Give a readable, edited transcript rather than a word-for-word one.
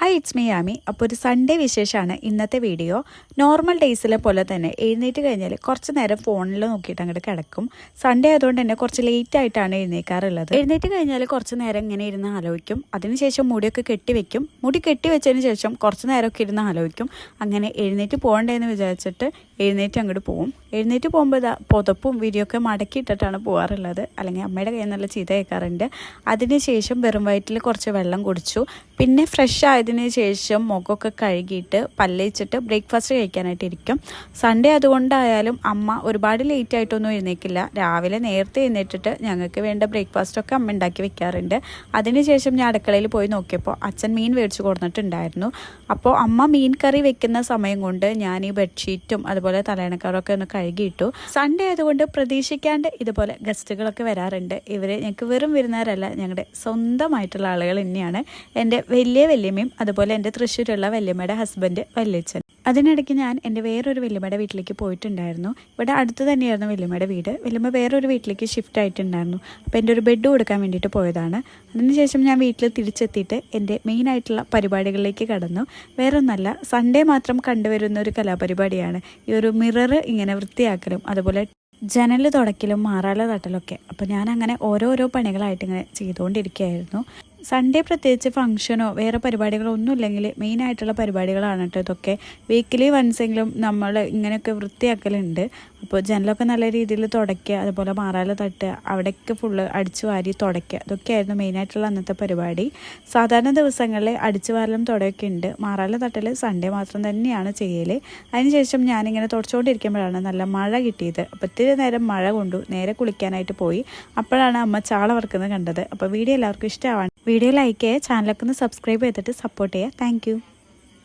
Hi it's me Ami. അപ്പോൾ ഒരു Sunday വിശേഷമാണ് ഇന്നത്തെ വീഡിയോ. നോർമൽ ഡേയ്സിലെ പോലെ തന്നെ എഴുന്നേറ്റ് കഴിഞ്ഞാൽ കുറച്ച് നേരം ഫോണിൽ നോക്കിയിട്ട് അങ്ങോട്ട് കിടക്കും. സൺഡേ ആയതുകൊണ്ട് തന്നെ കുറച്ച് ലേറ്റ് ആയിട്ടാണ് എഴുന്നേക്കാറുള്ളത്. എഴുന്നേറ്റ് കഴിഞ്ഞാൽ കുറച്ച് നേരം ഇങ്ങനെ ഇരുന്ന് ആലോചിക്കും. അതിനുശേഷം മുടിയൊക്കെ കെട്ടിവെക്കും. മുടി കെട്ടിവെച്ചതിന് ശേഷം കുറച്ച് നേരമൊക്കെ ഇരുന്ന് ആലോചിക്കും. അങ്ങനെ എഴുന്നേറ്റ് പോകണ്ടേന്ന് വിചാരിച്ചിട്ട് എഴുന്നേറ്റ് അങ്ങോട്ട് പോവും. എഴുന്നേറ്റ് പോകുമ്പോൾ പുതപ്പും വിരിയൊക്കെ മടക്കിയിട്ടിട്ടാണ് പോകാറുള്ളത്. അല്ലെങ്കിൽ അമ്മയുടെ കയ്യിൽ നല്ല ചീത്ത കേൾക്കാറുണ്ട്. അതിനുശേഷം വെറും വയറ്റിൽ കുറച്ച് വെള്ളം കുടിച്ചു. പിന്നെ ഫ്രഷ് ആയതിനു ശേഷം മുഖമൊക്കെ കഴുകിയിട്ട് പല്ലേച്ചിട്ട് ബ്രേക്ക്ഫാസ്റ്റ് കഴിക്കാനായിട്ട് ഇരിക്കും. സൺഡേ അതുകൊണ്ടായാലും അമ്മ ഒരുപാട് ലേറ്റ് ആയിട്ടൊന്നും എഴുന്നേക്കില്ല. രാവിലെ നേരത്തെ എഴുന്നേറ്റിട്ട് ഞങ്ങൾക്ക് വേണ്ട ബ്രേക്ക്ഫാസ്റ്റൊക്കെ അമ്മ ഉണ്ടാക്കി വെക്കാറുണ്ട്. അതിനുശേഷം ഞാൻ അടുക്കളയിൽ പോയി നോക്കിയപ്പോൾ അച്ഛൻ മീൻ മേടിച്ച് കൊടുത്തിട്ടുണ്ടായിരുന്നു. അപ്പോൾ അമ്മ മീൻ കറി വെക്കുന്ന സമയം കൊണ്ട് ഞാൻ ഈ ബെഡ്ഷീറ്റും അതുപോലെ തലയണക്കാരൊക്കെ ഒന്ന് കഴുകിയിട്ടു. സൺഡേ ആയതുകൊണ്ട് പ്രതീക്ഷിക്കാണ്ട് ഇതുപോലെ ഗസ്റ്റുകളൊക്കെ വരാറുണ്ട്. ഇവർ ഞങ്ങൾക്ക് വെറും വിരുന്നുകാരല്ല, ഞങ്ങളുടെ സ്വന്തമായിട്ടുള്ള ആളുകൾ തന്നെയാണ്. എൻ്റെ വല്യമ്മയും അതുപോലെ എൻ്റെ തൃശ്ശൂരുള്ള വല്യമ്മയുടെ ഹസ്ബൻഡ് വല്യച്ഛൻ. അതിനിടയ്ക്ക് ഞാൻ എൻ്റെ വേറൊരു വല്യമ്മയുടെ വീട്ടിലേക്ക് പോയിട്ടുണ്ടായിരുന്നു. ഇവിടെ അടുത്ത് തന്നെയായിരുന്നു വല്യമ്മയുടെ വീട്. വല്യമ്മ വേറൊരു വീട്ടിലേക്ക് ഷിഫ്റ്റ് ആയിട്ടുണ്ടായിരുന്നു. അപ്പോൾ എൻ്റെ ഒരു ബെഡ് കൊടുക്കാൻ വേണ്ടിയിട്ട് പോയതാണ്. അതിനുശേഷം ഞാൻ വീട്ടിൽ തിരിച്ചെത്തിയിട്ട് എൻ്റെ മെയിനായിട്ടുള്ള പരിപാടികളിലേക്ക് കടന്നു. വേറൊന്നല്ല, സൺഡേ മാത്രം കണ്ടുവരുന്ന ഒരു കലാപരിപാടിയാണ് ഈ ഒരു മിറർ ഇങ്ങനെ വൃത്തിയാക്കലും അതുപോലെ ജനൽ തുടക്കലും മാറാല തട്ടലൊക്കെ. അപ്പോൾ ഞാൻ അങ്ങനെ ഓരോരോ പണികളായിട്ട് ഇങ്ങനെ ചെയ്തുകൊണ്ടിരിക്കുകയായിരുന്നു. സൺഡേ പ്രത്യേകിച്ച് ഫംഗ്ഷനോ വേറെ പരിപാടികളോ ഒന്നും ഇല്ലെങ്കിൽ മെയിനായിട്ടുള്ള പരിപാടികളാണ് കേട്ടോ ഇതൊക്കെ. വീക്കിലി വൺസെങ്കിലും നമ്മൾ ഇങ്ങനെയൊക്കെ വൃത്തിയാക്കലുണ്ട്. അപ്പോൾ ജനലൊക്കെ നല്ല രീതിയിൽ തുടയ്ക്കുക, അതുപോലെ മാറാല തട്ടുക, അവിടെയൊക്കെ ഫുള്ള് അടിച്ചു വാരി തുടയ്ക്കുക, ഇതൊക്കെയായിരുന്നു മെയിനായിട്ടുള്ള അന്നത്തെ പരിപാടി. സാധാരണ ദിവസങ്ങളിൽ അടിച്ചു വാരലും തുടയൊക്കെ ഉണ്ട്. മാറാല തട്ടൽ സൺഡേ മാത്രം തന്നെയാണ് ചെയ്യൽ. അതിനുശേഷം ഞാനിങ്ങനെ തുടച്ചുകൊണ്ടിരിക്കുമ്പോഴാണ് നല്ല മഴ കിട്ടിയത്. അപ്പോൾ ഇത്തിരി നേരം മഴ കൊണ്ടു നേരെ കുളിക്കാനായിട്ട് പോയി. അപ്പോഴാണ് അമ്മ ചാള വറുക്കുന്നത് കണ്ടത്. അപ്പോൾ വീഡിയോ എല്ലാവർക്കും ഇഷ്ടമാവാണ്. വീഡിയോ ലൈക്ക് ചെയ്യുക, ചാനലൊക്കെ ഒന്ന് സബ്സ്ക്രൈബ് ചെയ്തിട്ട് സപ്പോർട്ട് ചെയ്യുക. താങ്ക്